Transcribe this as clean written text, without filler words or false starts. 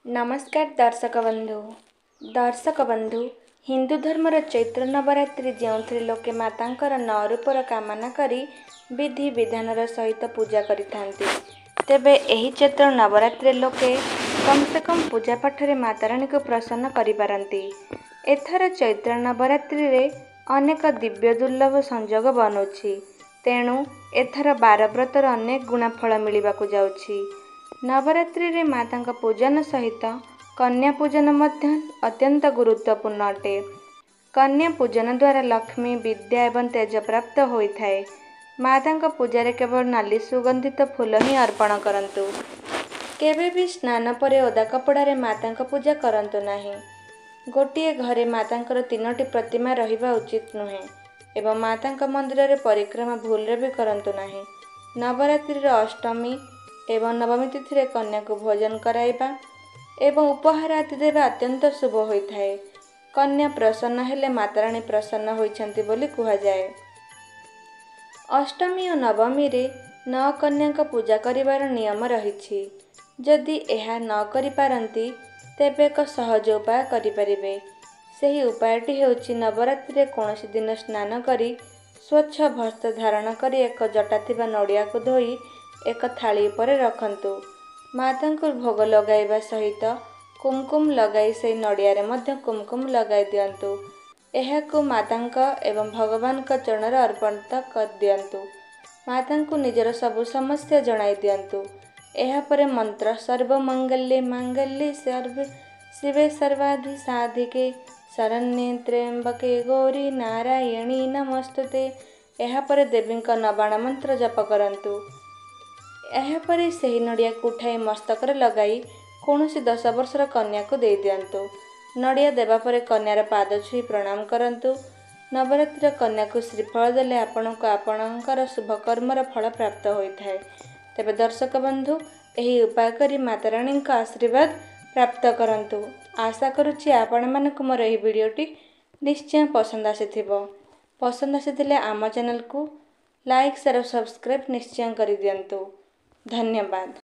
नमस्कार दर्शक बंधु हिंदू धर्मर चैत्र नवरात्रि जो लोके मातांकर 9 रूपर कामना करी विधि विधानर सहित पूजा करिथांती। तेबे एही चैत्र नवरात्रि लोके कम से कम पूजा पाठ रे माताराणी को प्रसन्न करि पारंती। एथर चैत्र नवरात्रि रे अनेक दिव्य दुर्लभ संजोग बनौछि, तेणु एथर 12 व्रतर अनेक गुणाफल मिलिबाकु जाउछि। नवरात्रि रे मातांका पूजन सहित कन्या पूजन मध्य अत्यंत गुरुत्वपूर्ण अटे। कन्या पूजन द्वारा लक्ष्मी विद्या एवं तेज प्राप्त होइथाए। मातांका पूजारे केवल नाली सुगंधित फूल ही अर्पण करंतु। केबे भी स्नान परे ओदा कपड़ारे मातांका पूजा करंतु नाही। गोटिए घरे मातांकर 3टी प्रतिमा रहिबा उचित नुहे एवं मातांका मंदिर रे परिक्रमा भूल रे भी करंतु नाही। नवरात्रि रे अष्टमी एवं नवमी तिथि रे कन्या को भोजन कराइबा एवं उपहार आदि देवा अत्यंत शुभ होइथाए। कन्या प्रसन्न हेले माताराणी प्रसन्न होइछंती बोली कुहा जाए। अष्टमी और नवमी रे 9 कन्या को पूजा करिवार नियम रहिछि। जदि एहा न करि पारंती तेबे एक सहज उपाय करि परिबे। सेही उपायटी हेउछि नवरात्रि रे कोनोसी दिन स्नान करी स्वच्छ वस्त्र धारण करी एक जटा थिबा नडिया को धोई एक थाली पर रखंतु। मातांको भोग लगाइबा सहित कुमकुम लगाई से नडिया रे मध्य कुमकुम लगाई दियंतु। एहाकु मातांका एवं भगवान का चरण अर्पण कर दियंतु। मातांको निजर सबु समस्या जणाई दियंतु। एहा परे मंत्र सर्व मंगल्ये मांगल्ये सर्वे शिवे सर्वाधि साधिके शरण्ये त्र्यंबके गौरी नारायणी नमस्तुते। एहा परे देवींका नबाण मंत्र जप करंतु। एहा परे सही नडिया को उठाई मस्तक रे लगाई कोनोसी 10 वर्षर कन्या को दे दियंतु। नडिया देबा परे कन्यार पाद छुई प्रणाम करंतु। नवरात्रि कन्या को श्रीफल देले आपनको आपणकर शुभ कर्मर फल प्राप्त होइथाए। तेबे दर्शक बंधु एही उपाय करी माताराणी का आशीर्वाद प्राप्त करंतु। आशा करूछि आपण मानक मोर एही वीडियोटी निश्चय पसंद आसीथिबो। पसंद आसीथिले आम चैनल को लाइक शेयर और सब्सक्राइब निश्चय करि दियंतु। धन्यवाद।